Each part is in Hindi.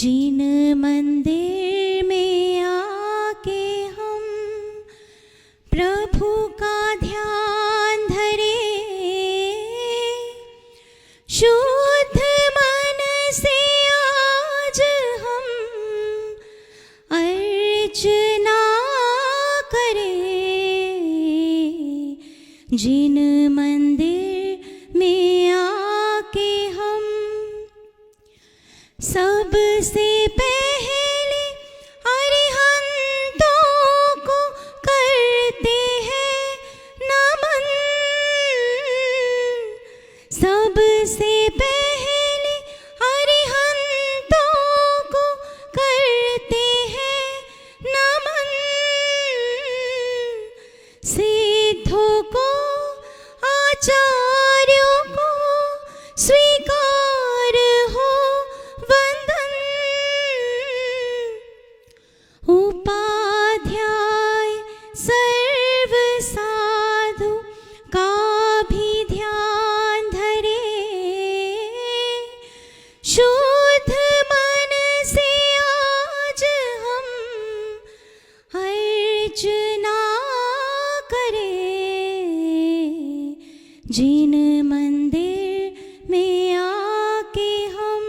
जिन मंदिर में आके हम प्रभु का ध्यान धरे, शुद्ध मन से आज हम अर्चना करें। जिन मंदिर में आके हम सबसे पहले अरिहंतों को करते हैं नमन। सबसे पहले अरिहंतों को करते हैं नमन। सिद्धों को आचार्यों को स्वीकार हो वंदन। उपाध्याय सर्व साधु का भी ध्यान धरे, शुद्ध मन से आज हम अर्चना करें। जिन मंदिर में आके हम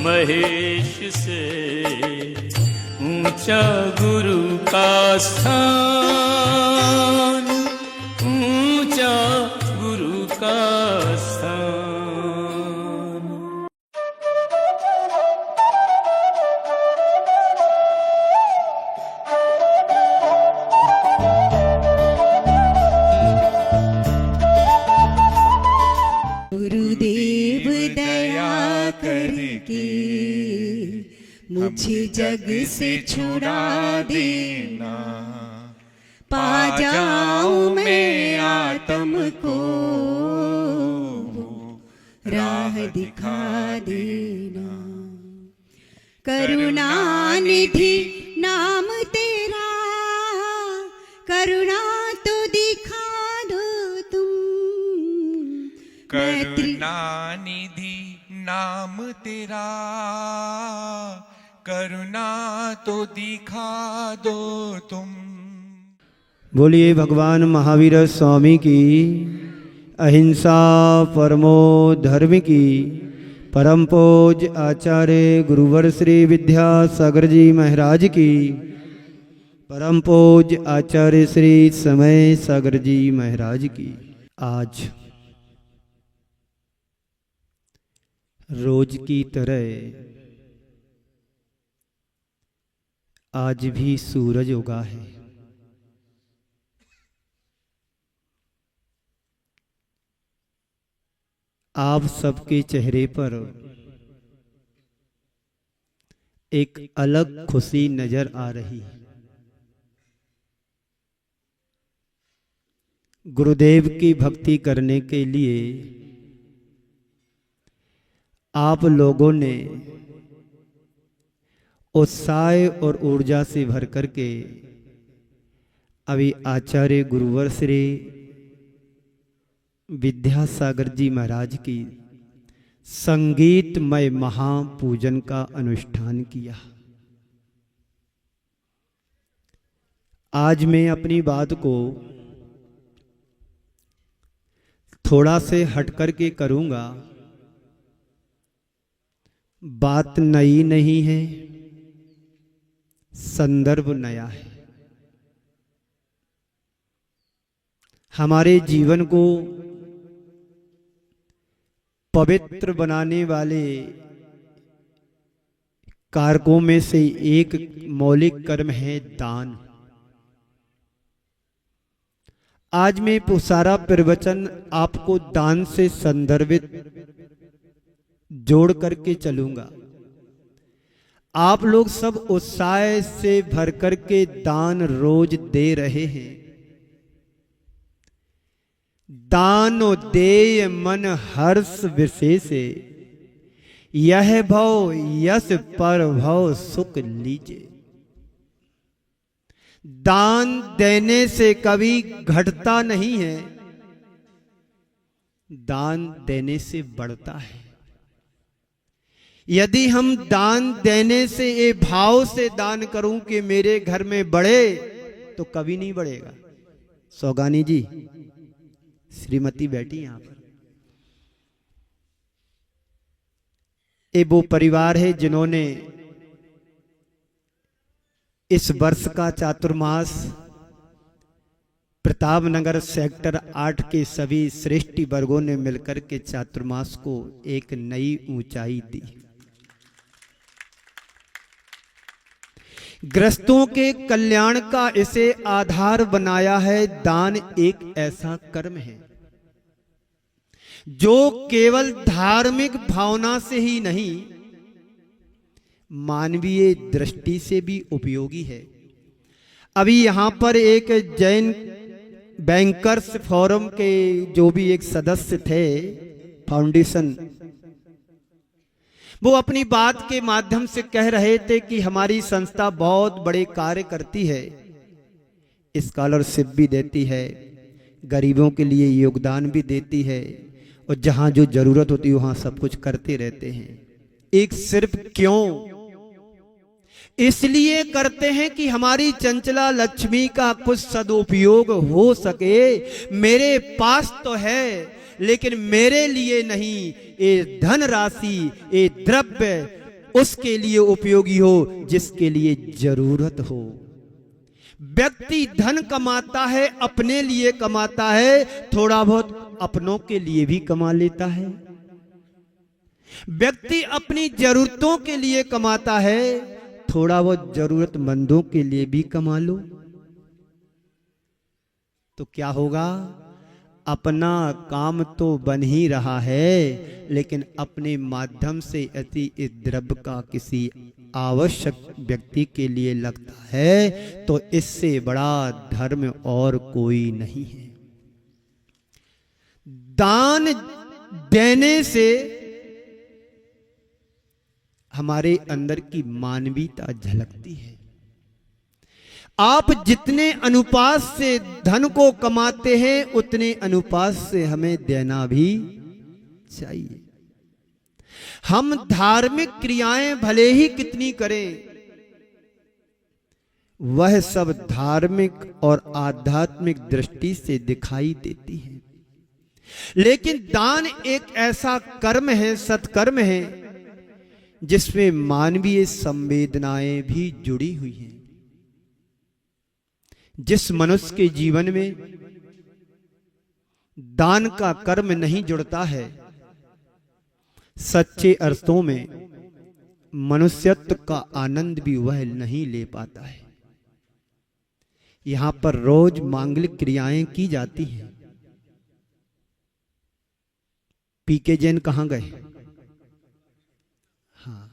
महेश से ऊंचा गुरु का स्थान, ऊंचा गुरु का स्थान। गुरुदेव दया करके मुझे जग से छुड़ा देना, पा जाऊं मैं आत्म को राह दिखा देना। करुणा निधि नाम तेरा, करुणा तो दिखा दो तुम। करुणा निधि नाम तेरा, करुणा तो दिखा दो तुम। बोलिए भगवान महावीर स्वामी की, अहिंसा परमो धर्म की। परम पूज आचार्य गुरुवर श्री विद्यासागर जी महाराज की। परम पूज आचार्य श्री समय सागर जी महाराज की। आज रोज की तरह आज भी सूरज उगा है। आप सबके चेहरे पर एक अलग खुशी नजर आ रही है। गुरुदेव की भक्ति करने के लिए आप लोगों ने उत्साह और ऊर्जा से भर करके अभी आचार्य गुरुवर श्री विद्यासागर जी महाराज की संगीतमय महापूजन का अनुष्ठान किया। आज मैं अपनी बात को थोड़ा से हट करके करूंगा। बात नई नहीं है, संदर्भ नया है। हमारे जीवन को पवित्र बनाने वाले कारकों में से एक मौलिक कर्म है दान। आज मैं सारा प्रवचन आपको दान से संदर्भित जोड़ करके चलूंगा। आप लोग सब उत्साह से भर करके दान रोज दे रहे हैं। दानो देय मन हर्ष विशेषे, यह भव यस पर भव सुख लीजे। दान देने से कभी घटता नहीं है, दान देने से बढ़ता है। यदि हम दान देने से ये भाव से दान करूं कि मेरे घर में बढ़े, तो कभी नहीं बढ़ेगा। सौगानी जी, श्रीमती बैठी यहां पर, ये वो परिवार है जिन्होंने इस वर्ष का चातुर्मास प्रतापनगर सेक्टर 8 के सभी श्रेष्ठी वर्गों ने मिलकर के चातुर्मास को एक नई ऊंचाई दी। ग्रस्तों के कल्याण का इसे आधार बनाया है। दान एक ऐसा कर्म है जो केवल धार्मिक भावना से ही नहीं, मानवीय दृष्टि से भी उपयोगी है। अभी यहां पर एक जैन बैंकर्स फोरम के जो भी एक सदस्य थे फाउंडेशन, वो अपनी बात के माध्यम से कह रहे थे कि हमारी संस्था बहुत बड़े कार्य करती है, स्कॉलरशिप भी देती है, गरीबों के लिए योगदान भी देती है, और जहां जो जरूरत होती है वहां सब कुछ करते रहते हैं। एक सिर्फ क्यों? इसलिए करते हैं कि हमारी चंचला लक्ष्मी का कुछ सदुपयोग हो सके। मेरे पास तो है लेकिन मेरे लिए नहीं, ये धन राशि, ये द्रव्य उसके लिए उपयोगी हो जिसके लिए जरूरत हो। व्यक्ति धन कमाता है, अपने लिए कमाता है, थोड़ा बहुत अपनों के लिए भी कमा लेता है। व्यक्ति अपनी जरूरतों के लिए कमाता है, थोड़ा बहुत जरूरतमंदों के लिए भी कमा लो, तो क्या होगा? अपना काम तो बन ही रहा है, लेकिन अपने माध्यम से यदि इस द्रव्य का किसी आवश्यक व्यक्ति के लिए लगता है, तो इससे बड़ा धर्म और कोई नहीं है। दान देने से हमारे अंदर की मानवीयता झलकती है। आप जितने अनुपात से धन को कमाते हैं, उतने अनुपात से हमें देना भी चाहिए। हम धार्मिक क्रियाएं भले ही कितनी करें, वह सब धार्मिक और आध्यात्मिक दृष्टि से दिखाई देती है, लेकिन दान एक ऐसा कर्म है, सत्कर्म है, जिसमें मानवीय संवेदनाएं भी जुड़ी हुई हैं। जिस मनुष्य के जीवन में दान का कर्म नहीं जुड़ता है, सच्चे अर्थों में मनुष्यत्व का आनंद भी वह नहीं ले पाता है। यहां पर रोज मांगलिक क्रियाएं की जाती हैं। पीके जैन कहां गए? हाँ,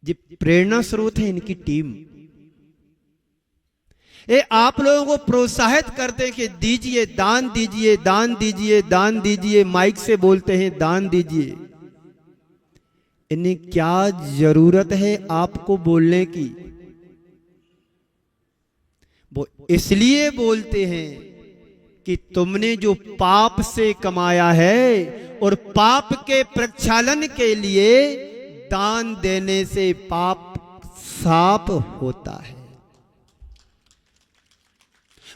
ये प्रेरणा स्रोत है इनकी टीम। ये आप लोगों को प्रोत्साहित करते कि दीजिए, दान दीजिए, दान दीजिए, दान दीजिए, माइक से बोलते हैं दान दीजिए। इन्हें क्या जरूरत है आपको बोलने की? वो इसलिए बोलते हैं कि तुमने जो पाप से कमाया है, और पाप के प्रक्षालन के लिए दान देने से पाप साफ होता है।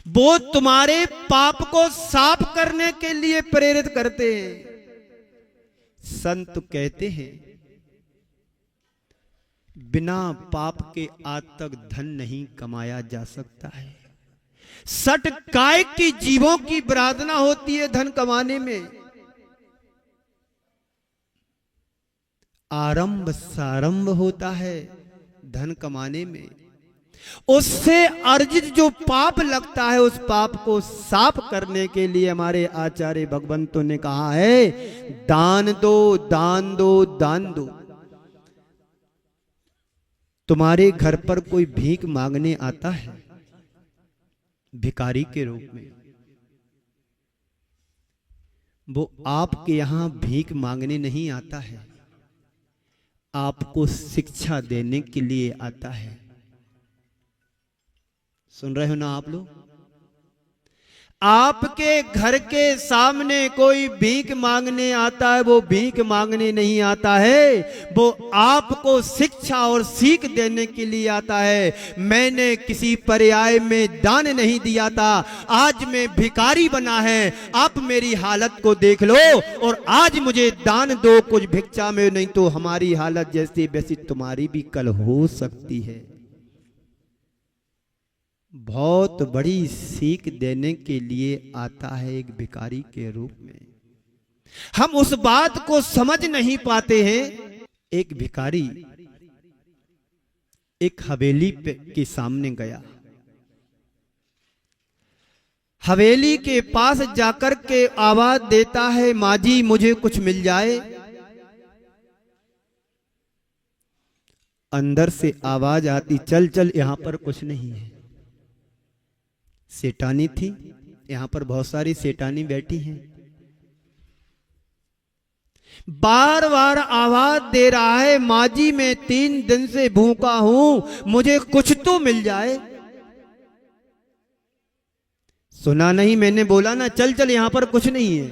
वो तुम्हारे पाप को साफ करने के लिए प्रेरित करते हैं। संत कहते हैं, बिना पाप के आज तक धन नहीं कमाया जा सकता है। सट काय की जीवों की प्रार्थना होती है धन कमाने में। आरंभ सारंभ होता है धन कमाने में। उससे अर्जित जो पाप लगता है उस पाप को साफ करने के लिए हमारे आचार्य भगवंतों ने कहा है दान दो दान दो दान दो। तुम्हारे घर पर कोई भीख मांगने आता है भिखारी के रूप में, वो आपके यहां भीख मांगने नहीं आता है, आपको शिक्षा देने के लिए आता है। सुन रहे हो ना आप लोग? आपके घर के सामने कोई भीख मांगने आता है, वो भीख मांगने नहीं आता है, वो आपको शिक्षा और सीख देने के लिए आता है। मैंने किसी पर्याय में दान नहीं दिया था, आज मैं भिखारी बना है, आप मेरी हालत को देख लो और आज मुझे दान दो कुछ भिक्षा में, नहीं तो हमारी हालत जैसी वैसी तुम्हारी भी कल हो सकती है। बहुत बड़ी सीख देने के लिए आता है एक भिखारी के रूप में। हम उस बात को समझ नहीं पाते हैं। एक भिखारी एक हवेली के सामने गया, हवेली के पास जाकर के आवाज देता है माँ जी मुझे कुछ मिल जाए। अंदर से आवाज आती चल चल यहां पर कुछ नहीं है। सेठानी थी, यहां पर बहुत सारी सेठानी बैठी हैं। बार बार आवाज दे रहा है माँ जी मैं 3 दिन से भूखा हूं, मुझे कुछ तो मिल जाए। सुना नहीं, मैंने बोला ना चल चल यहां पर कुछ नहीं है।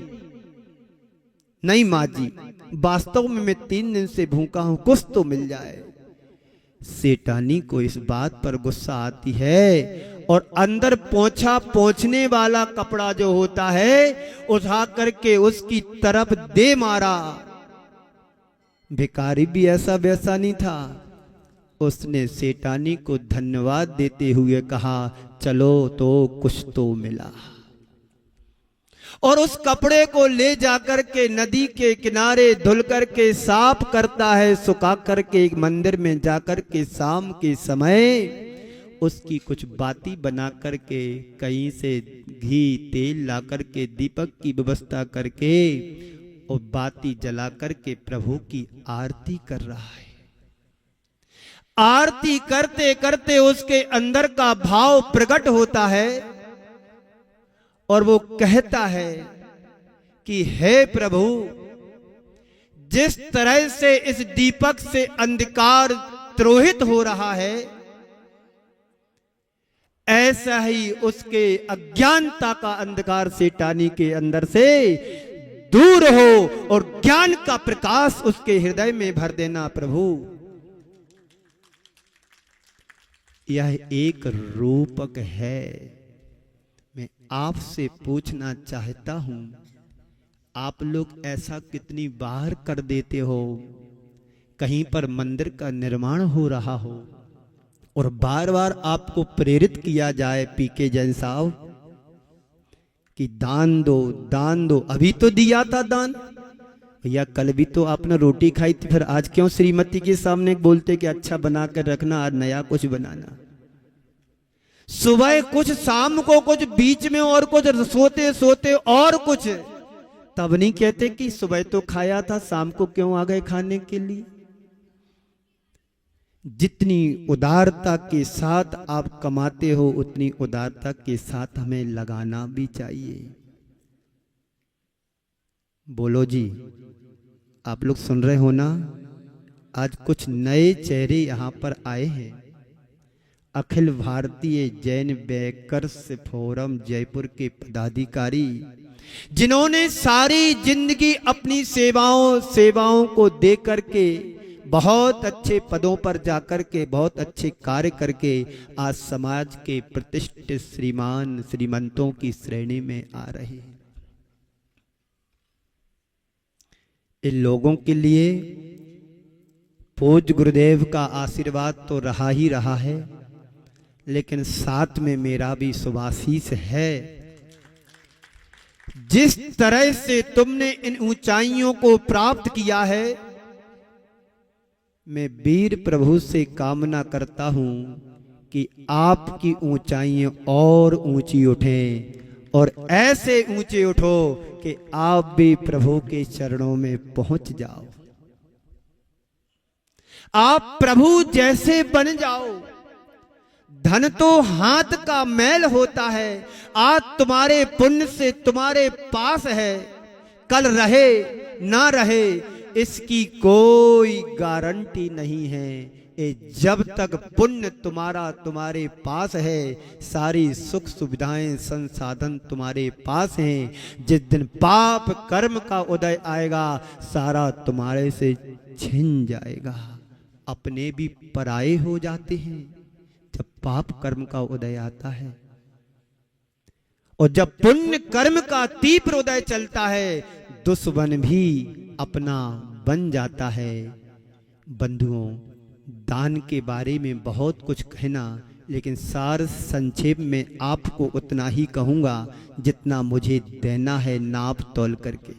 नहीं माँ जी वास्तव में मैं 3 दिन से भूखा हूं, कुछ तो मिल जाए। सेठानी को इस बात पर गुस्सा आती है और अंदर पहुंचने वाला कपड़ा जो होता है उठा करके उसकी तरफ दे मारा। भिखारी भी ऐसा वैसा नहीं था, उसने सेठानी को धन्यवाद देते हुए कहा चलो तो कुछ तो मिला, और उस कपड़े को ले जाकर के नदी के किनारे धुल करके साफ करता है, सुखा करके एक मंदिर में जाकर के शाम के समय उसकी कुछ बाती बना करके कहीं से घी तेल ला करके दीपक की व्यवस्था करके और बाती जला करके प्रभु की आरती कर रहा है। आरती करते करते उसके अंदर का भाव प्रकट होता है और वो कहता है कि हे प्रभु जिस तरह से इस दीपक से अंधकार तिरोहित हो रहा है ऐसा ही उसके अज्ञानता का अंधकार सेठानी के अंदर से दूर हो और ज्ञान का प्रकाश उसके हृदय में भर देना प्रभु। यह एक रूपक है। मैं आपसे पूछना चाहता हूं आप लोग ऐसा कितनी बार कर देते हो? कहीं पर मंदिर का निर्माण हो रहा हो और बार बार आपको प्रेरित किया जाए पीके जैन साहब कि दान दो, अभी तो दिया था दान भैया, कल भी तो आपने रोटी खाई थी, फिर आज क्यों श्रीमती के सामने बोलते कि अच्छा बना कर रखना, आज नया कुछ बनाना। सुबह कुछ शाम को कुछ बीच में और कुछ सोते सोते और कुछ, तब नहीं कहते कि सुबह तो खाया था शाम को क्यों आ गए खाने के लिए। जितनी उदारता के साथ आप कमाते हो उतनी उदारता के साथ हमें लगाना भी चाहिए। बोलो जी, आप लोग सुन रहे हो ना? आज कुछ नए चेहरे यहां पर आए हैं। अखिल भारतीय जैन बेकर्स फोरम जयपुर के पदाधिकारी जिन्होंने सारी जिंदगी अपनी सेवाओं को दे करके बहुत अच्छे पदों पर जाकर के बहुत अच्छे कार्य करके आज समाज के प्रतिष्ठित श्रीमान श्रीमंतों की श्रेणी में आ रहे हैं। इन लोगों के लिए पूज्य गुरुदेव का आशीर्वाद तो रहा ही रहा है, लेकिन साथ में मेरा भी शुभाशीष है। जिस तरह से तुमने इन ऊंचाइयों को प्राप्त किया है मैं वीर प्रभु से कामना करता हूं कि आपकी ऊंचाइयां और ऊंची उठें और ऐसे ऊंचे उठो कि आप भी प्रभु के चरणों में पहुंच जाओ, आप प्रभु जैसे बन जाओ। धन तो हाथ का मैल होता है, आज तुम्हारे पुण्य से तुम्हारे पास है, कल रहे ना रहे इसकी कोई गारंटी नहीं है। ये जब तक पुण्य तुम्हारा तुम्हारे पास है, सारी सुख सुविधाएं संसाधन तुम्हारे पास हैं। जिस दिन पाप कर्म का उदय आएगा, सारा तुम्हारे से छिन जाएगा। अपने भी पराये हो जाते हैं जब पाप कर्म का उदय आता है, और जब पुण्य कर्म का तीव्र उदय चलता है, दुश्मन भी अपना बन जाता है। बंधुओं, दान के बारे में बहुत कुछ कहना, लेकिन सार संक्षेप में आपको उतना ही कहूंगा जितना मुझे देना है नाप तौल करके,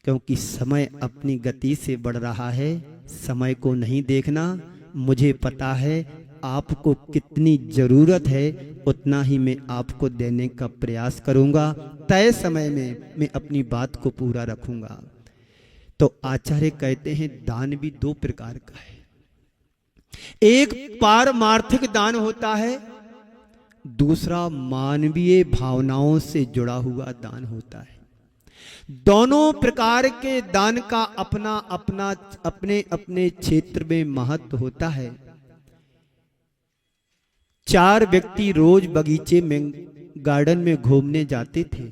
क्योंकि समय अपनी गति से बढ़ रहा है। समय को नहीं देखना, मुझे पता है आपको कितनी जरूरत है, उतना ही मैं आपको देने का प्रयास करूंगा। तय समय में मैं अपनी बात को पूरा रखूंगा। तो आचार्य कहते हैं दान भी दो प्रकार का है। एक पारमार्थिक दान होता है, दूसरा मानवीय भावनाओं से जुड़ा हुआ दान होता है। दोनों प्रकार के दान का अपना अपना अपने अपने क्षेत्र में महत्व होता है। 4 व्यक्ति रोज बगीचे में गार्डन में घूमने जाते थे।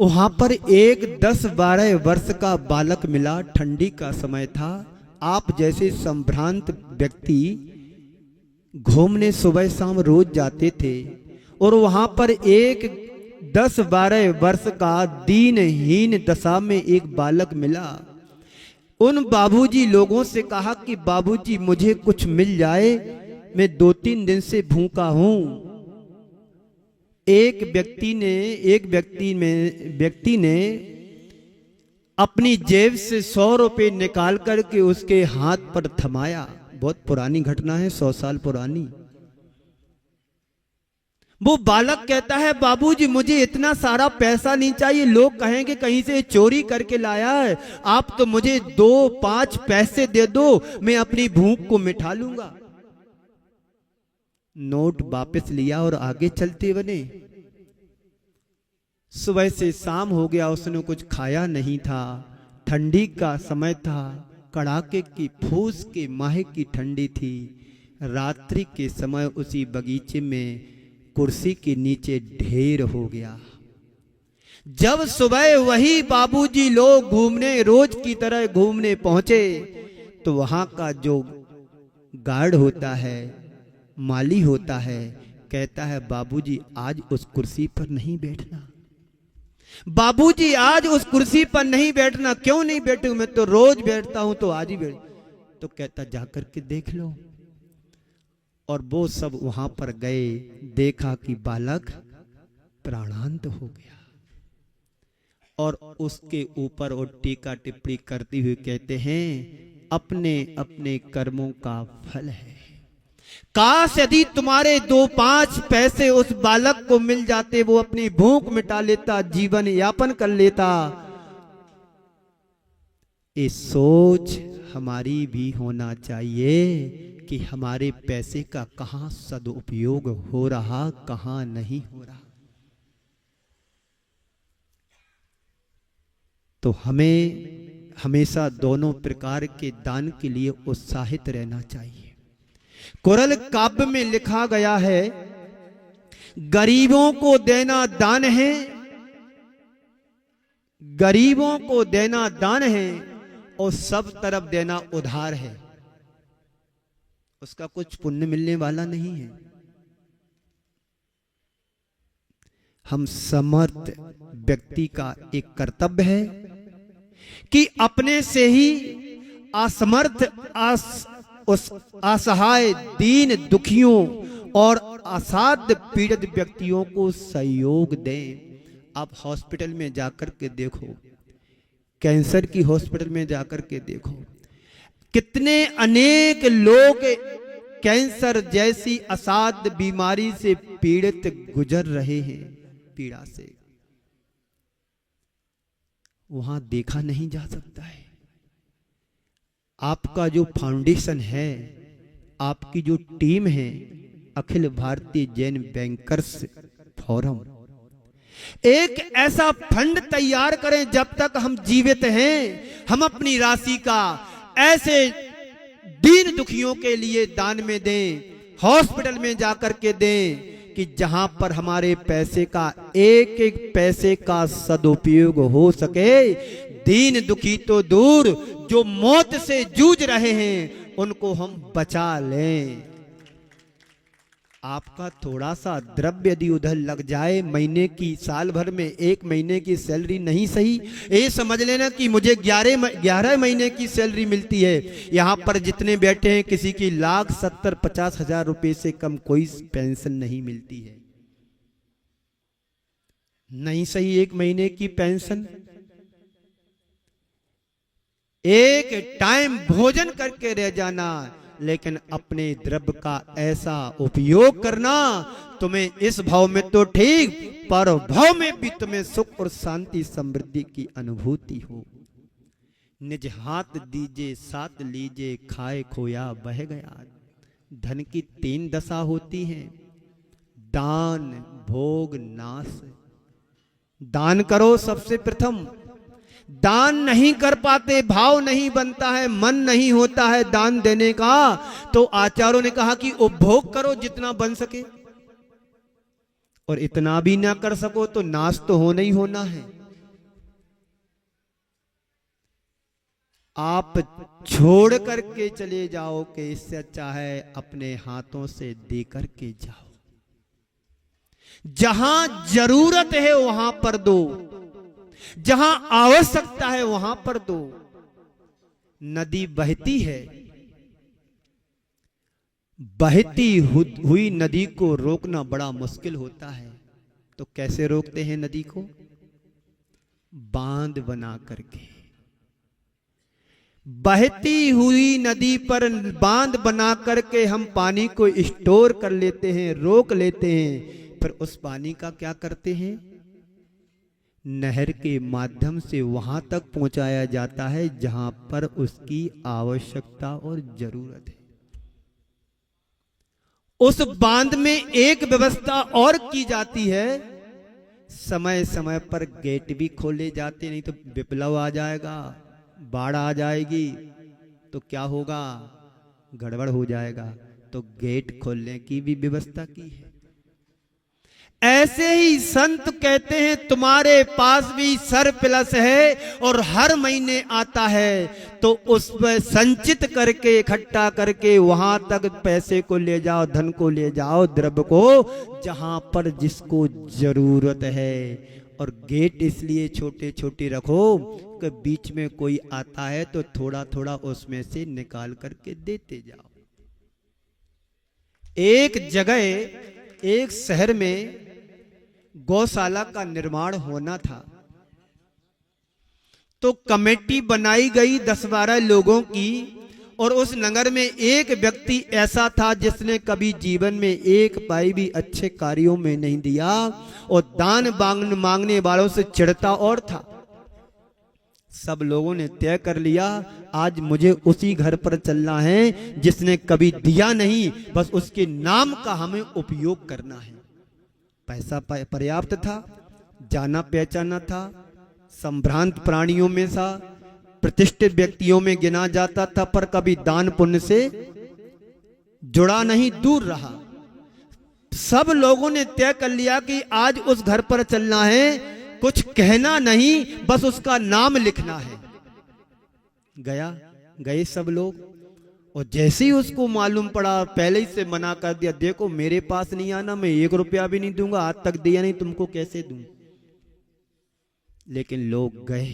वहां पर एक 10-12 वर्ष का बालक मिला। ठंडी का समय था। आप जैसे संभ्रांत व्यक्ति घूमने सुबह शाम रोज जाते थे, और वहां पर एक 10-12 वर्ष का दीनहीन दशा में एक बालक मिला। उन बाबूजी लोगों से कहा कि बाबूजी मुझे कुछ मिल जाए, मैं 2-3 दिन से भूखा हूं। एक व्यक्ति ने अपनी जेब से 100 रुपए निकाल करके उसके हाथ पर थमाया। बहुत पुरानी घटना है, 100 साल पुरानी। वो बालक कहता है बाबूजी मुझे इतना सारा पैसा नहीं चाहिए, लोग कहेंगे कहीं से चोरी करके लाया है, आप तो मुझे 2-5 पैसे दे दो, मैं अपनी भूख को मिटा लूंगा। नोट वापस लिया और आगे चलते बने। सुबह से शाम हो गया, उसने कुछ खाया नहीं था। ठंडी का समय था, कड़ाके की फूस के माह की ठंडी थी। रात्रि के समय उसी बगीचे में कुर्सी के नीचे ढेर हो गया। जब सुबह वही बाबूजी लोग रोज की तरह घूमने पहुंचे, तो वहां का जो गार्ड होता है, माली होता है, कहता है बाबूजी आज उस कुर्सी पर नहीं बैठना। बाबूजी आज उस कुर्सी पर नहीं बैठना। क्यों नहीं बैठूं, मैं तो रोज बैठता हूं, तो आज ही बैठ। तो कहता जाकर के देख लो। और वो सब वहां पर गए, देखा कि बालक प्राणांत हो गया। और उसके ऊपर वो टीका टिप्पणी करती हुई कहते हैं अपने अपने कर्मों का फल है। काश यदि तुम्हारे 2-5 पैसे उस बालक को मिल जाते, वो अपनी भूख मिटा लेता, जीवन यापन कर लेता। ये सोच हमारी भी होना चाहिए कि हमारे पैसे का कहां सदुपयोग हो रहा, कहां नहीं हो रहा। तो हमें हमेशा दोनों प्रकार के दान के लिए उत्साहित रहना चाहिए। कुरल काव्य में लिखा गया है, गरीबों को देना दान है, गरीबों को देना दान है, और सब तरफ देना उधार है। उसका कुछ पुण्य मिलने वाला नहीं है। हम समर्थ व्यक्ति का एक कर्तव्य है कि अपने से ही असमर्थ उस असहाय दीन दुखियों और असाध्य पीड़ित व्यक्तियों को सहयोग दें। आप हॉस्पिटल में जाकर के देखो, कैंसर की हॉस्पिटल में जाकर के देखो, कितने अनेक लोग कैंसर जैसी असाध्य बीमारी से पीड़ित गुजर रहे हैं, पीड़ा से। वहां देखा नहीं जा सकता है। आपका जो फाउंडेशन है, आपकी जो टीम है, अखिल भारतीय जैन बैंकर्स फोरम, एक ऐसा फंड तैयार करें, जब तक हम जीवित हैं हम अपनी राशि का ऐसे दीन दुखियों के लिए दान में दें, हॉस्पिटल में जाकर के दें, कि जहां पर हमारे पैसे का एक एक पैसे का सदुपयोग हो सके। दीन दुखी तो दूर, जो मौत से जूझ रहे हैं उनको हम बचा लें। आपका थोड़ा सा द्रव्य यदि उधर लग जाए, महीने की, साल भर में 1 महीने की सैलरी नहीं सही, ये समझ लेना कि मुझे 11 महीने की सैलरी मिलती है। यहां पर जितने बैठे हैं, किसी की 1,70,50,000 रुपए से कम कोई पेंशन नहीं मिलती है। नहीं सही 1 महीने की पेंशन, एक टाइम भोजन करके रह जाना, लेकिन अपने द्रव्य का ऐसा उपयोग करना, तुम्हें इस भाव में तो ठीक, पर भाव में भी तुम्हें सुख और शांति समृद्धि की अनुभूति हो। निज हाथ दीजे साथ लीजे, खाए खोया बह गया। धन की 3 दशा होती हैं, दान भोग नाश। दान करो सबसे प्रथम। दान नहीं कर पाते, भाव नहीं बनता है, मन नहीं होता है दान देने का, तो आचार्यों ने कहा कि उपभोग करो जितना बन सके, और इतना भी ना कर सको तो नाश तो होना ही होना है। आप छोड़ करके चले जाओ कि इससे अच्छा है अपने हाथों से दे करके जाओ। जहां जरूरत है वहां पर दो, जहां आवश्यकता है वहां पर दो। नदी बहती है, बहती हुई नदी को रोकना बड़ा मुश्किल होता है। तो कैसे रोकते हैं नदी को? बांध बना करके। बहती हुई नदी पर बांध बना करके हम पानी को स्टोर कर लेते हैं, रोक लेते हैं। फिर उस पानी का क्या करते हैं? नहर के माध्यम से वहां तक पहुंचाया जाता है जहां पर उसकी आवश्यकता और जरूरत है। उस बांध में एक व्यवस्था और की जाती है, समय समय पर गेट भी खोले जाते, नहीं तो विप्लव आ जाएगा, बाढ़ आ जाएगी तो क्या होगा? गड़बड़ हो जाएगा। तो गेट खोलने की भी व्यवस्था की है। ऐसे ही संत कहते हैं तुम्हारे पास भी सरप्लस है और हर महीने आता है, तो उसमें संचित करके इकट्ठा करके वहां तक पैसे को ले जाओ, धन को ले जाओ, द्रव्य को, जहां पर जिसको जरूरत है। और गेट इसलिए छोटे छोटे रखो कि बीच में कोई आता है तो थोड़ा थोड़ा उसमें से निकाल करके देते जाओ। एक जगह, एक शहर में गौशाला का निर्माण होना था, तो कमेटी बनाई गई 10-12 लोगों की, और उस नगर में एक व्यक्ति ऐसा था जिसने कभी जीवन में एक पाई भी अच्छे कार्यों में नहीं दिया, और दान मांगने वालों से चिढ़ता और था। सब लोगों ने तय कर लिया आज मुझे उसी घर पर चलना है जिसने कभी दिया नहीं, बस उसके नाम का हमें उपयोग करना है। पैसा पर्याप्त था, जाना पहचाना था, संभ्रांत प्राणियों में सा, प्रतिष्ठित व्यक्तियों में गिना जाता था, पर कभी दान पुण्य से जुड़ा नहीं, दूर रहा। सब लोगों ने तय कर लिया कि आज उस घर पर चलना है, कुछ कहना नहीं, बस उसका नाम लिखना है। गए सब लोग, और जैसे ही उसको मालूम पड़ा, पहले ही से मना कर दिया, देखो मेरे पास नहीं आना, मैं 1 रुपया भी नहीं दूंगा, आज तक दिया नहीं, तुमको कैसे दूं। लेकिन लोग गए,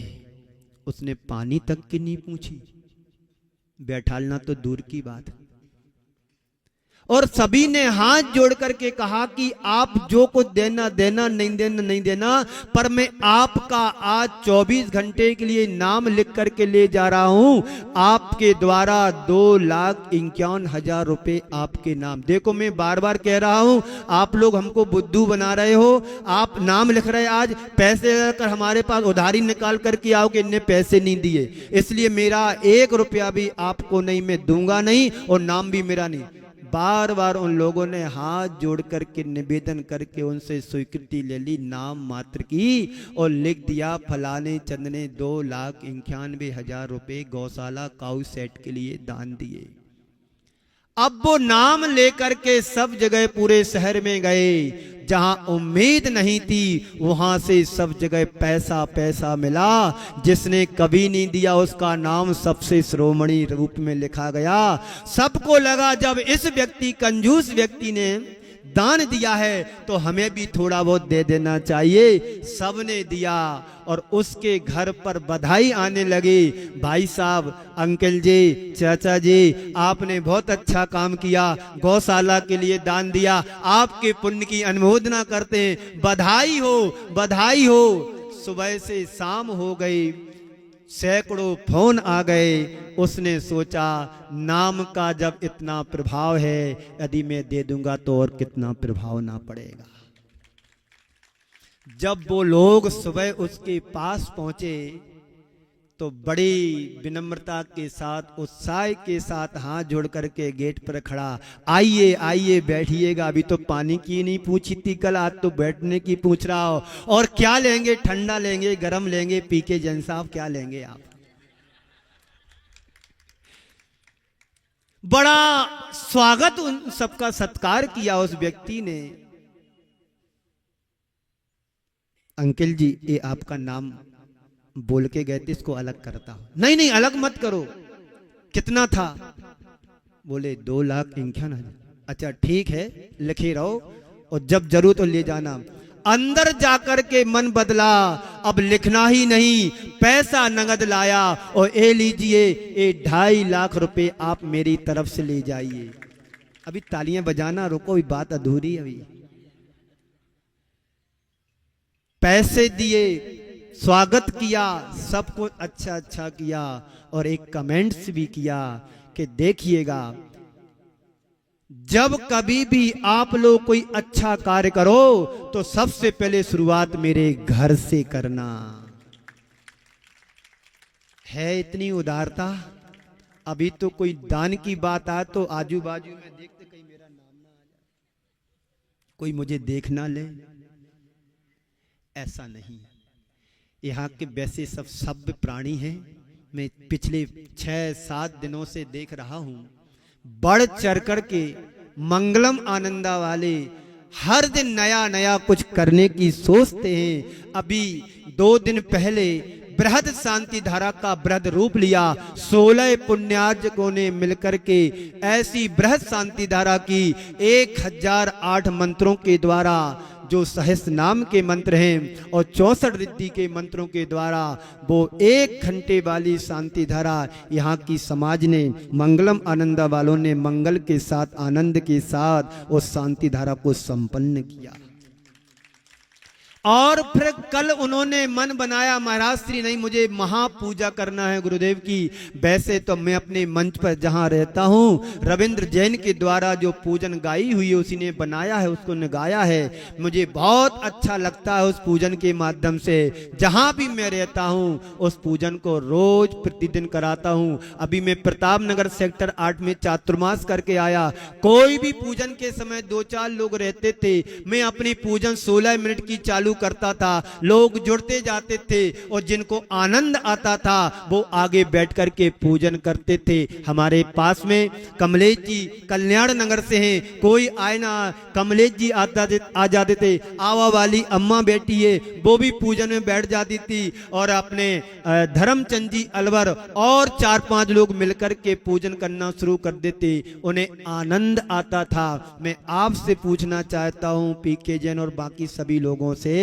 उसने पानी तक की नहीं पूछी, बैठालना तो दूर की बात। और सभी ने हाथ जोड़ करके कहा कि आप जो कुछ देना देना, नहीं देना, पर मैं आपका आज 24 घंटे के लिए नाम लिख करके ले जा रहा हूं। आपके द्वारा 2,51,000 रुपए आपके नाम। देखो मैं बार बार कह रहा हूं, आप लोग हमको बुद्धू बना रहे हो। आप नाम लिख रहे, आज पैसे कर हमारे पास उधारी निकाल करके आओ कि इनने पैसे नहीं दिए, इसलिए मेरा 1 रुपया भी आपको नहीं, मैं दूंगा नहीं और नाम भी मेरा नहीं। बार बार उन लोगों ने हाथ जोड़ करके निवेदन करके उनसे स्वीकृति ले ली नाम मात्र की और लिख दिया फलाने चंद ने 2,91,000 रुपए गौशाला काऊ सेट के लिए दान दिए। अब वो नाम लेकर के सब जगह पूरे शहर में गए, जहां उम्मीद नहीं थी वहां से सब जगह पैसा पैसा मिला। जिसने कभी नहीं दिया उसका नाम सबसे शिरोमणि रूप में लिखा गया। सबको लगा जब इस व्यक्ति, कंजूस व्यक्ति ने दान दिया है तो हमें भी थोड़ा बहुत दे देना चाहिए। सबने दिया और उसके घर पर बधाई आने लगी। भाई साहब, अंकल जी, चाचा जी, आपने बहुत अच्छा काम किया, गौशाला के लिए दान दिया, आपके पुण्य की अनुमोदना करते हैं, बधाई हो, बधाई हो। सुबह से शाम हो गई, सैकड़ों फोन आ गए। उसने सोचा नाम का जब इतना प्रभाव है, यदि मैं दे दूंगा तो और कितना प्रभाव ना पड़ेगा। जब वो लोग सुबह उसके पास पहुंचे तो बड़ी विनम्रता के साथ, उत्साह के साथ हाथ जोड़ करके गेट पर खड़ा, आइए आइए बैठिएगा, अभी तो पानी की नहीं पूछी थी कल, आज तो बैठने की पूछ रहा हो। और क्या लेंगे, ठंडा लेंगे, गरम लेंगे, पी के जैन साहब क्या लेंगे आप। बड़ा स्वागत, उन सबका सत्कार किया उस व्यक्ति ने। अंकल जी, ये आपका नाम बोल के गए थे, इसको अलग करता हूं। नहीं नहीं, अलग मत करो। कितना था? बोले 2,51,000। अच्छा ठीक है, लिखे रहो और जब जरूरत हो ले जाना। अंदर जाकर के मन बदला, अब लिखना ही नहीं, पैसा नगद लाया और ये लीजिए, ये 2.5 लाख रुपए आप मेरी तरफ से ले जाइए। अभी तालियां बजाना रुको, अभी बात अधूरी है। अभी पैसे दिए, स्वागत किया, सब कुछ अच्छा अच्छा किया और एक कमेंट्स भी किया कि देखिएगा, जब कभी भी आप लोग कोई अच्छा कार्य करो तो सबसे पहले शुरुआत मेरे घर से करना। है इतनी उदारता। अभी तो कोई दान की बात आए तो आजू बाजू में देखते कहीं मेरा नाम ना आ जाए, कोई मुझे देख ना ले। ऐसा नहीं, यहाँ के वैसे सब सभ्य प्राणी हैं। मैं पिछले 6-7 दिनों से देख रहा हूं, बढ़ चढ़ कर के मंगलम आनंदा वाले हर दिन नया नया कुछ करने की सोचते हैं। अभी 2 दिन पहले बृहद शांति धारा का बृहद रूप लिया। 16 पुण्यार्जकों ने मिलकर के ऐसी बृहद शांति धारा की 1008 मंत्रों के द्वारा, जो सहस्त्र नाम के मंत्र हैं और 64 रिद्धि के मंत्रों के द्वारा वो 1 घंटे वाली शांति धारा यहाँ की समाज ने, मंगलम आनंदा वालों ने मंगल के साथ, आनंद के साथ उस शांति धारा को संपन्न किया। और फिर कल उन्होंने मन बनाया, महाराज श्री नहीं, मुझे महापूजा करना है गुरुदेव की। वैसे तो मैं अपने मंच पर जहां रहता हूं, रविंद्र जैन के द्वारा जो पूजन गाई हुई है उसी ने बनाया है, उसको ने गाया है। मुझे बहुत अच्छा लगता है उस पूजन के माध्यम से। जहां भी मैं रहता हूं उस पूजन को रोज प्रतिदिन कराता हूं। अभी मैं प्रताप नगर सेक्टर 8 में चातुर्मास करके आया। कोई भी पूजन के समय 2-4 लोग रहते थे, मैं अपनी पूजन 16 मिनट की चालू करता था, लोग जुड़ते जाते थे और जिनको आनंद आता था वो आगे बैठ करके पूजन करते थे। हमारे पास में कमलेश जी कल्याण नगर से हैं, कोई आए ना, कमलेश जी आ जाते थे। आवा वाली अम्मा बेटी है, वो भी पूजन में बैठ जाती थी और अपने धर्मचंद जी अलवर और 4-5 लोग मिलकर के पूजन करना शुरू कर देते। उन्हें आनंद आता था। मैं आपसे पूछना चाहता हूं पीके जैन और बाकी सभी लोगों से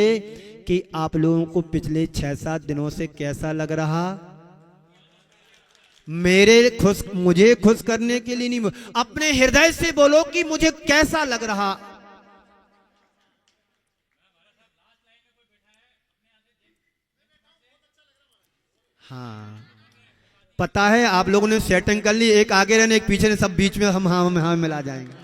कि आप लोगों को पिछले 6-7 दिनों से कैसा लग रहा? मुझे खुश करने के लिए नहीं, अपने हृदय से बोलो कि मुझे कैसा लग रहा। हाँ, पता है आप लोगों ने सेटिंग कर ली, एक आगे रहने एक पीछे ने, सब बीच में हम मिला जाएंगे।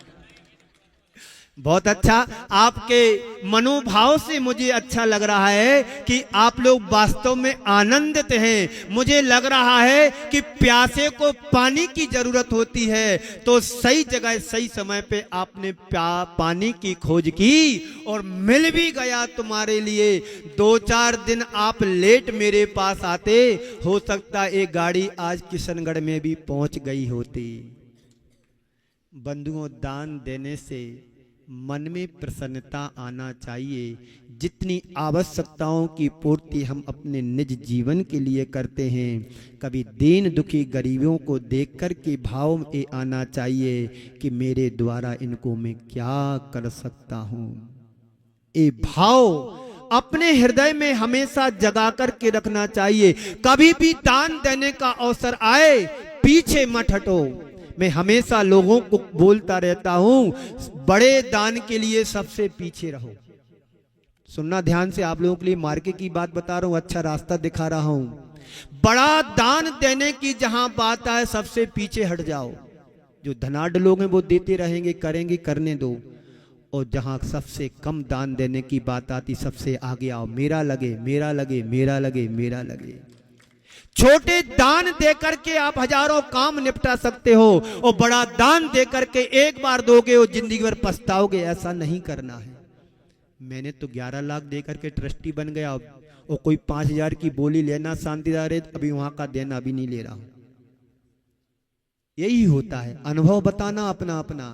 बहुत अच्छा, आपके मनोभाव से मुझे अच्छा लग रहा है कि आप लोग वास्तव में आनंदित हैं। मुझे लग रहा है कि प्यासे को पानी की जरूरत होती है, तो सही जगह सही समय पे आपने पानी की खोज की और मिल भी गया तुम्हारे लिए। 2-4 दिन आप लेट मेरे पास आते, हो सकता एक गाड़ी आज किशनगढ़ में भी पहुंच गई होती। बंधुओं, दान देने से मन में प्रसन्नता आना चाहिए। जितनी आवश्यकताओं की पूर्ति हम अपने निज जीवन के लिए करते हैं, कभी दीन दुखी गरीबों को देखकर के भाव ये आना चाहिए कि मेरे द्वारा इनको मैं क्या कर सकता हूँ। ये भाव अपने हृदय में हमेशा जगा करके रखना चाहिए। कभी भी दान देने का अवसर आए, पीछे मत हटो। मैं हमेशा लोगों को बोलता रहता हूं, बड़े दान के लिए सबसे पीछे रहो। सुनना ध्यान से, आप लोगों के लिए मार्के की बात बता रहा हूं, अच्छा रास्ता दिखा रहा हूं। बड़ा दान देने की जहां बात आए, सबसे पीछे हट जाओ। जो धनाढ़ लोग हैं वो देते रहेंगे, करेंगे, करने दो। और जहां सबसे कम दान देने की बात आती, सबसे आगे आओ। मेरा लगे, मेरा लगे, मेरा लगे, मेरा लगे। छोटे दान देकर के आप हजारों काम निपटा सकते हो, और बड़ा दान देकर के एक बार दोगे और जिंदगी भर पछताओगे। ऐसा नहीं करना है। मैंने तो 11 लाख देकर के ट्रस्टी बन गया, और कोई 5,000 की बोली लेना शांतिदार है, अभी वहां का देना अभी नहीं ले रहा हूं। यही होता है, अनुभव बताना अपना अपना।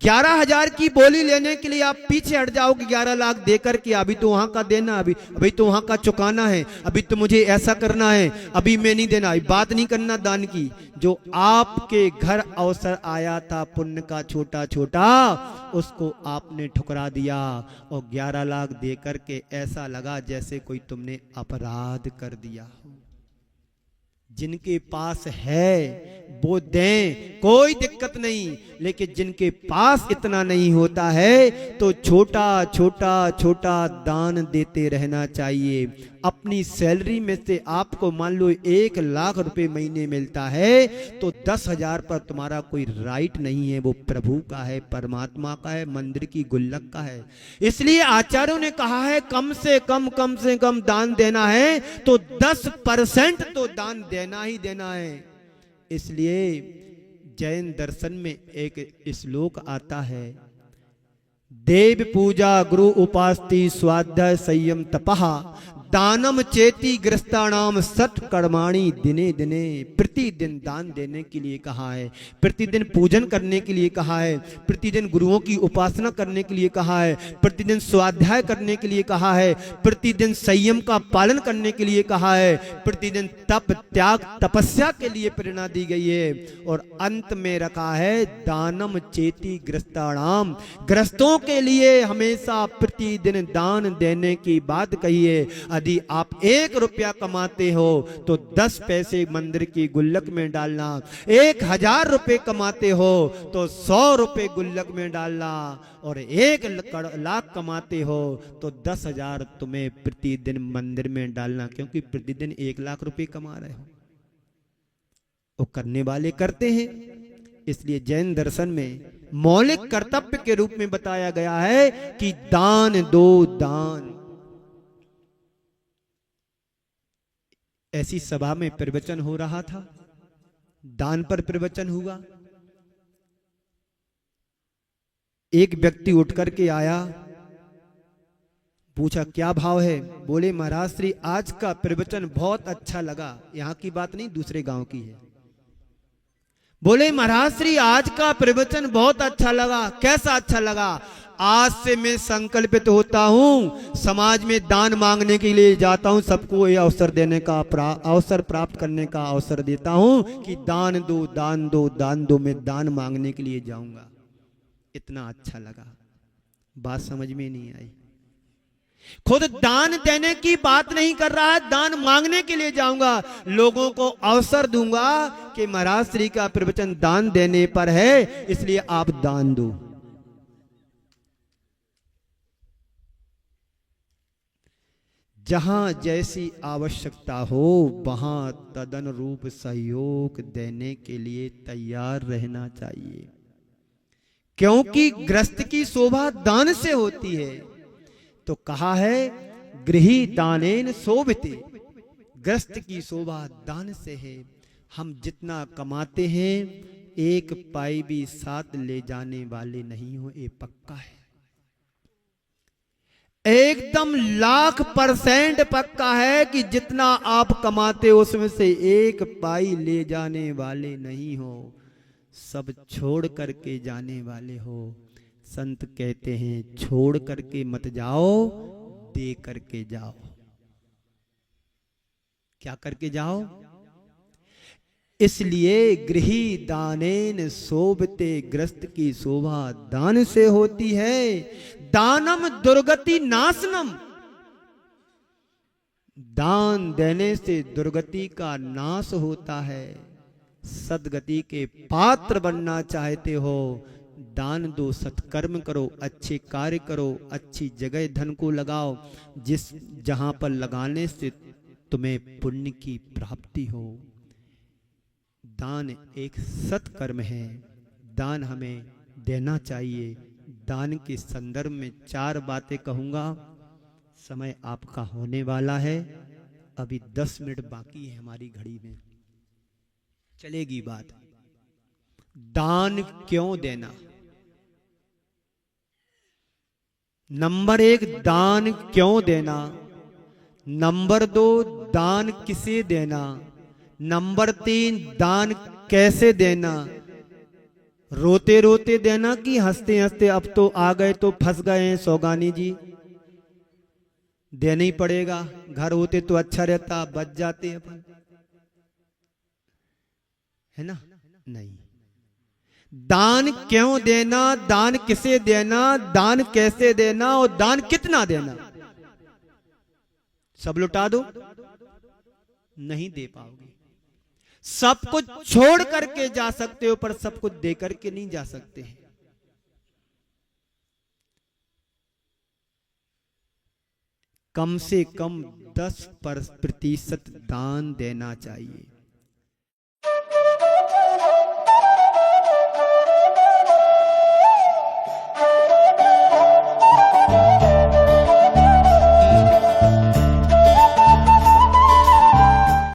11,000 की बोली लेने के लिए आप पीछे हट जाओगे 11 लाख देकर के। अभी तो वहां का देना, अभी तो वहां का चुकाना है, अभी तो मुझे ऐसा करना है, अभी मैं नहीं देना। बात नहीं करना दान की। जो आपके घर अवसर आया था पुण्य का छोटा छोटा, उसको आपने ठुकरा दिया, और 11 लाख देकर के ऐसा लगा जैसे कोई तुमने अपराध कर दिया। जिनके पास है वो दें, कोई दिक्कत नहीं, लेकिन जिनके पास इतना नहीं होता है तो छोटा छोटा छोटा दान देते रहना चाहिए। अपनी सैलरी में से आपको मान लो 1 लाख रुपए महीने मिलता है, तो 10,000 पर तुम्हारा कोई राइट नहीं है। वो प्रभु का है, परमात्मा का है, मंदिर की गुल्लक का है। इसलिए आचार्यों ने कहा है कम से कम दान देना है तो 10% तो दान देना ही देना है। इसलिए जैन दर्शन में एक श्लोक आता है, देव पूजा गुरु उपास्ति स्वाध्याय संयम तपः दानम चेति ग्रस्तानाम सठ कर्माणि दिने दिने। प्रतिदिन दान देने के लिए कहा है, प्रतिदिन पूजन करने के लिए कहा है, प्रतिदिन गुरुओं की उपासना करने के लिए कहा है, प्रतिदिन स्वाध्याय करने के लिए कहा है, प्रतिदिन संयम का पालन करने के लिए कहा है, प्रतिदिन तप त्याग तपस्या के लिए प्रेरणा दी गई है। और अंत में रखा है दानम चेति ग्रस्तानाम, ग्रस्तों के लिए हमेशा प्रतिदिन दान देने की बात कही है। यदि आप 1 रुपया कमाते हो तो 10 पैसे मंदिर की गुल्लक में डालना, 1,000 रुपए कमाते हो तो 100 रुपए गुल्लक में डालना, और 1 लाख कमाते हो तो 10,000 तुम्हें प्रतिदिन मंदिर में डालना, क्योंकि प्रतिदिन 1 लाख रुपए कमा रहे हो। वो करने वाले करते हैं। इसलिए जैन दर्शन में मौलिक कर्तव्य के रूप में बताया गया है कि दान दो, दान। ऐसी सभा में प्रवचन हो रहा था, दान पर प्रवचन हुआ। एक व्यक्ति उठ करके आया, पूछा क्या भाव है? बोले महाराज श्री आज का प्रवचन बहुत अच्छा लगा। यहां की बात नहीं, दूसरे गांव की है। बोले महाराज श्री आज का प्रवचन बहुत अच्छा लगा। कैसा अच्छा लगा? आज से मैं संकल्पित होता हूं, समाज में दान मांगने के लिए जाता हूं, सबको ये अवसर देने का अवसर प्राप्त करने का अवसर देता हूं कि दान दो, दान दो, दान दो। मैं दान मांगने के लिए जाऊंगा। इतना अच्छा लगा। बात समझ में नहीं आई। खुद दान देने की बात नहीं कर रहा है, दान मांगने के लिए जाऊंगा, लोगों को अवसर दूंगा कि महाराज श्री का प्रवचन दान देने पर है, इसलिए आप दान दो। जहां जैसी आवश्यकता हो वहां तदन रूप सहयोग देने के लिए तैयार रहना चाहिए, क्योंकि ग्रस्त की शोभा दान से होती है। तो कहा है गृही दानेन शोभिते, ग्रस्त की शोभा दान से है। हम जितना कमाते हैं एक पाई भी साथ ले जाने वाले नहीं हो, ये पक्का है, एकदम 100% पक्का है कि जितना आप कमाते हो उसमें से एक पाई ले जाने वाले नहीं हो, सब छोड़ करके जाने वाले हो। संत कहते हैं छोड़ करके मत जाओ, दे करके जाओ। क्या करके जाओ? इसलिए गृही दानेन शोभते, ग्रस्त की शोभा दान से होती है। दानम दुर्गति नाशनम, दान देने से दुर्गति का नाश होता है। सदगति के पात्र बनना चाहते हो, दान दो, सत्कर्म करो, अच्छे कार्य करो, अच्छी जगह धन को लगाओ, जहां पर लगाने से तुम्हें पुण्य की प्राप्ति हो। दान एक सत्कर्म है, दान हमें देना चाहिए। दान के संदर्भ में 4 बातें कहूंगा, समय आपका होने वाला है, अभी 10 मिनट बाकी है हमारी घड़ी में, चलेगी बात। दान क्यों देना? नंबर 1, दान क्यों देना। नंबर 2, दान किसे देना। नंबर 3, दान कैसे देना। रोते रोते देना कि हंसते हंसते अब तो आ गए तो फंस गए हैं सौगानी जी, देना ही पड़ेगा, घर होते तो अच्छा रहता, बच जाते अपन, है ना? नहीं। दान क्यों देना, दान किसे देना, दान कैसे देना और दान कितना देना। सब लुटा दो, नहीं दे पाओगे। सब कुछ छोड़ करके जा सकते हो पर सब कुछ दे करके नहीं जा सकते हैं। कम से कम 10% दान देना चाहिए।